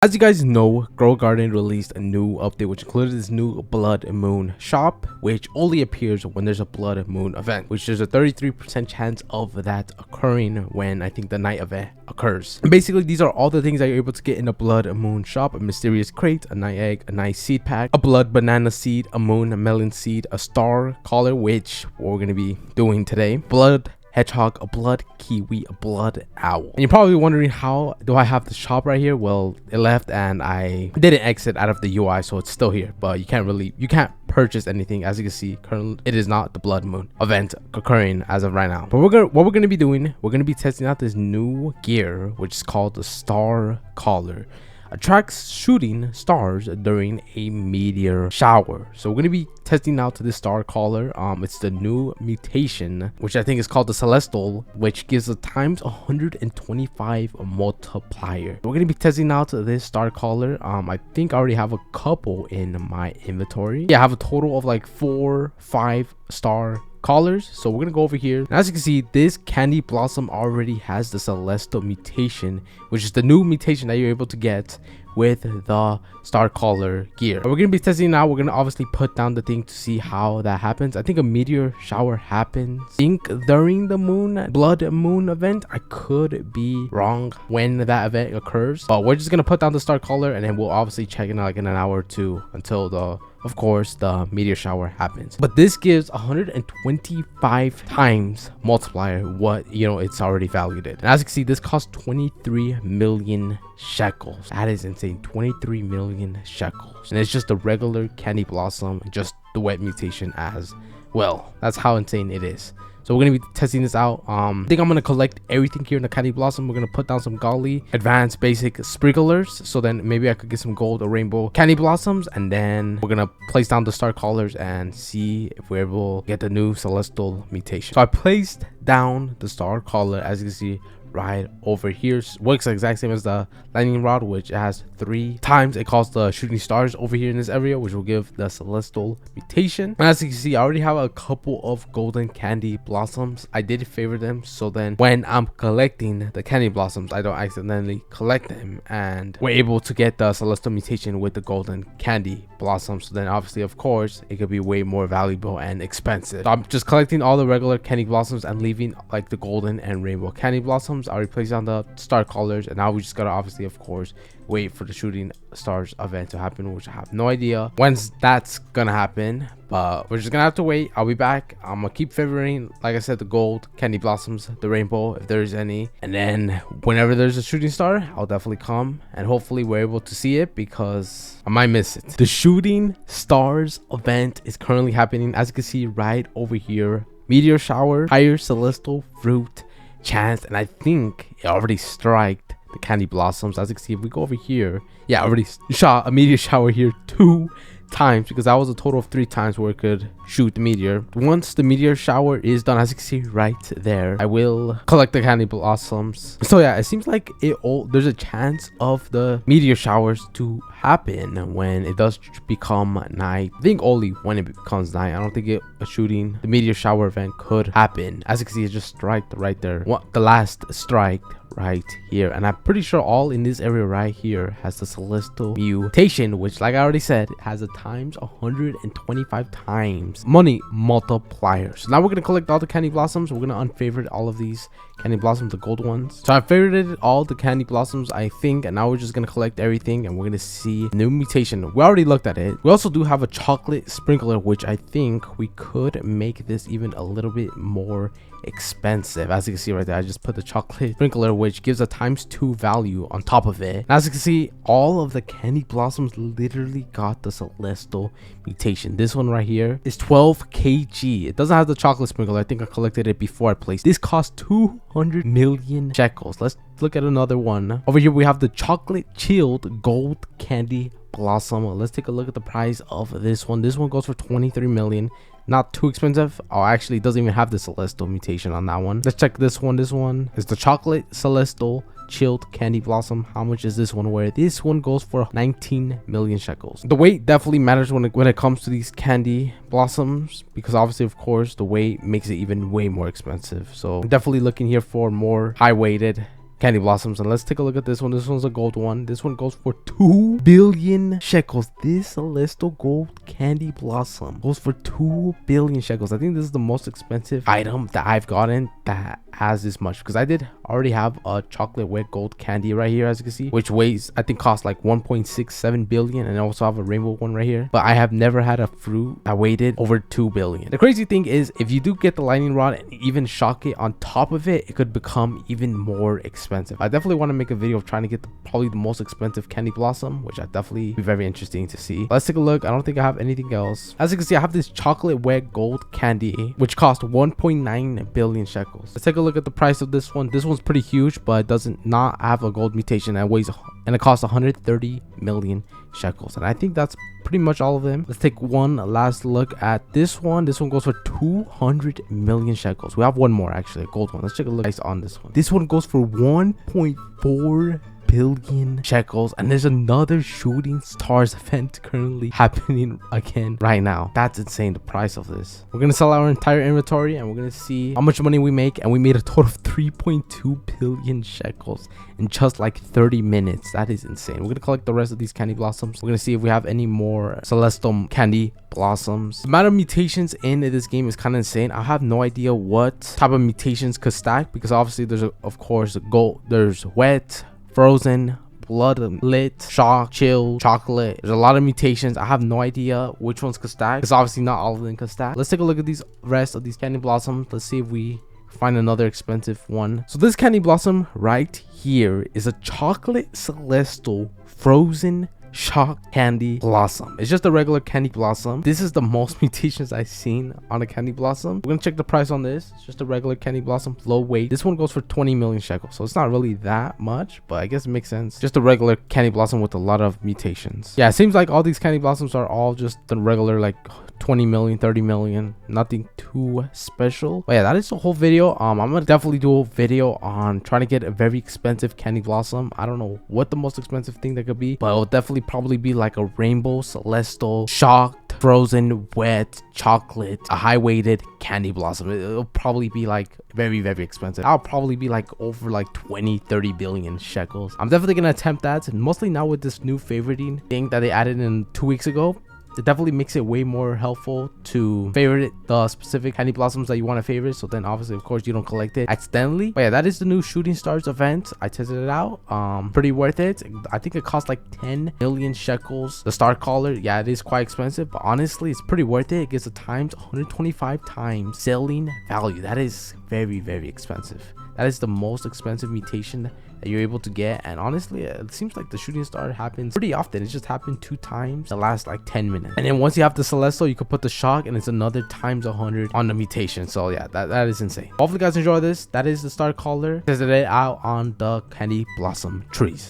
As you guys know, Grow Garden released a new update which included this new Blood Moon shop, which only appears when there's a Blood Moon event, which there's a 33% chance of that occurring when I think the night event occurs. And basically, these are all the things that you're able to get in a Blood Moon shop: a mysterious crate, a night egg, a night seed pack, a blood banana seed, a moon melon seed, a star collar, which we're going to be doing today, blood hedgehog, a blood kiwi, a blood owl. And you're probably wondering, how do I have the shop right here? Well, it left and I didn't exit out of the UI, so it's still here, but you can't purchase anything. As you can see, currently it is not the Blood Moon event occurring as of right now. But what we're gonna be doing, we're gonna be testing out this new gear which is called the Star Collar. Attracts shooting stars during a meteor shower. So we're going to be testing out this Star Collar. It's the new mutation, which I think is called the Celestial, which gives a times 125 multiplier. We're going to be testing out this Star Collar. I think I already have a couple in my inventory. Yeah, I have a total of like 5 star collars. So we're gonna go over here, and as you can see, this Candy Blossom already has the Celestial mutation, which is the new mutation that you're able to get with the Star Collar gear. And we're gonna be testing it out. We're gonna obviously put down the thing to see how that happens. I think a meteor shower happens, I think, during the Blood Moon event. I could be wrong when that event occurs, but we're just gonna put down the Star Collar, and then we'll obviously check it out like in an hour or two until of course the meteor shower happens. But this gives 125 times multiplier what it's already valued at. And as you can see, this costs 23 million shekels. That is insane. 23 million shekels, and it's just a regular Candy Blossom, just the wet mutation as well. That's how insane it is. So we're going to be testing this out. I think I'm going to collect everything here in the Candy Blossom. We're going to put down some golly advanced basic sprinklers, so then maybe I could get some gold or rainbow Candy Blossoms, and then we're going to place down the Star Collars and see if we're able to get the new Celestial mutation. So I placed down the Star Collar, as you can see, right over here. Works the exact same as the lightning rod, which has 3 times it calls the shooting stars over here in this area, which will give the Celestial mutation. And as you can see, I already have a couple of golden Candy Blossoms. I did favor them, so then when I'm collecting the Candy Blossoms, I don't accidentally collect them, and we're able to get the Celestial mutation with the golden Candy Blossoms. So then obviously, of course, it could be way more valuable and expensive. So I'm just collecting all the regular Candy Blossoms and leaving like the golden and rainbow Candy Blossoms. I already placed down the Star Collars, and now we just gotta obviously, of course, wait for the shooting stars event to happen, which I have no idea when's that's gonna happen, but we're just gonna have to wait. I'll be back. I'm gonna keep favoring, like I said, the gold Candy Blossoms, the rainbow if there's any, and then whenever there's a shooting star, I'll definitely come, and hopefully we're able to see it, because I might miss it. The shooting stars event is currently happening, as you can see right over here. Meteor shower, higher celestial fruit chance, and I think it already striked the Candy Blossoms. As you can see, if we go over here, yeah, I already shot a meteor shower here 2 times, because that was a total of 3 times where it could shoot the meteor. Once the meteor shower is done, as you can see right there, I will collect the Candy Blossoms. So yeah, it seems like there's a chance of the meteor showers to happen when it does become night. I think only when it becomes night. I don't think the meteor shower event could happen. As you can see, it just striked right there. The last strike right here, and I'm pretty sure all in this area right here has the Celestial mutation, which, like I already said, has a times 125 times money multiplier. So now we're gonna collect all the Candy Blossoms. We're gonna unfavorite all of these Candy Blossoms, the gold ones. So I favorited all the Candy Blossoms, I think, and now we're just gonna collect everything, and we're gonna see new mutation. We already looked at it. We also do have a chocolate sprinkler, which I think we could make this even a little bit more expensive. As you can see right there, I just put the chocolate sprinkler, which gives a ×2 value on top of it. And as you can see, all of the Candy Blossoms literally got the Celestial mutation. This one right here is 12 kg. It doesn't have the chocolate sprinkler. I think I collected it before I placed. This costs 200 million shekels. Let's look at another one. Over here we have the chocolate chilled gold Candy Blossom. Let's take a look at the price of this one. This one goes for 23 million. Not too expensive. Oh, actually, it doesn't even have the Celestial mutation on that one. Let's check this one. This one is the chocolate Celestial chilled Candy Blossom. How much is this one worth? This one goes for 19 million shekels. The weight definitely matters when it comes to these Candy Blossoms, because obviously, of course, the weight makes it even way more expensive. So I'm definitely looking here for more high weighted candy blossoms. And let's take a look at this one. This one's a gold one. This one goes for 2 billion shekels. This celestial gold candy blossom goes for 2 billion shekels. I think this is the most expensive item that I've gotten that has this much, because I did already have a chocolate wet gold candy right here, as you can see, which weighs, I think, costs like 1.67 billion, and I also have a rainbow one right here. But I have never had a fruit that weighted over 2 billion. The crazy thing is, if you do get the lightning rod and even shock it on top of it, it could become even more expensive. I definitely want to make a video of trying to get probably the most expensive candy blossom, which I definitely be very interesting to see. Let's take a look. I don't think I have anything else. As you can see, I have this chocolate wet gold candy, which cost 1.9 billion shekels. Let's take a look at the price of this one. This one's pretty huge, but it doesn't not have a gold mutation, and weighs, and it costs 130 million shekels. And I think that's pretty much all of them. Let's take one last look at this one. This one goes for 200 million shekels. We have one more, actually, a gold one. Let's take a look on this one. This one goes for 1.4 billion shekels, and there's another shooting stars event currently happening again right now. That's insane, the price of this. We're gonna sell our entire inventory and we're gonna see how much money we make, and we made a total of 3.2 billion shekels in just like 30 minutes. That is insane. We're gonna collect the rest of these candy blossoms. We're gonna see if we have any more celestial candy blossoms. The amount of mutations in this game is kind of insane. I have no idea what type of mutations could stack, because obviously there's of course gold, there's wet, frozen, blood lit, shock, chill, chocolate. There's a lot of mutations. I have no idea which ones could stack, because obviously not all of them could stack. Let's take a look at these rest of these candy blossoms. Let's see if we find another expensive one. So this candy blossom right here is a chocolate celestial frozen shock candy blossom. It's just a regular candy blossom. This is the most mutations I've seen on a candy blossom. We're gonna check the price on this. It's just a regular candy blossom, low weight. This one goes for 20 million shekels, so it's not really that much, but I guess it makes sense. Just a regular candy blossom with a lot of mutations. Yeah, it seems like all these candy blossoms are all just the regular, like 20 million, 30 million, nothing too special. But yeah, that is the whole video. I'm gonna definitely do a video on trying to get a very expensive candy blossom. I don't know what the most expensive thing that could be, but it'll definitely probably be like a rainbow, celestial, shocked, frozen, wet, chocolate, a high weighted candy blossom. It'll probably be like very, very expensive. I'll probably be like over like 20-30 billion shekels. I'm definitely gonna attempt that, and mostly now with this new favoriting thing that they added in 2 weeks ago. It definitely makes it way more helpful to favorite the specific candy blossoms that you want to favorite, so then obviously of course you don't collect it accidentally. But yeah, that is the new shooting stars event. I tested it out. Pretty worth it. I think it costs like 10 million shekels. The star caller, yeah, it is quite expensive, but honestly it's pretty worth it. It gets a times 125 times selling value. That is very, very expensive. That is the most expensive mutation that you're able to get, and honestly it seems like the shooting star happens pretty often. It just happened 2 times the last like 10 minutes, and then once you have the celestial, you could put the shock, and it's another times 100 on the mutation. So yeah, that is insane. Hopefully you guys enjoy this. That is the star caller. Tested it out on the candy blossom trees.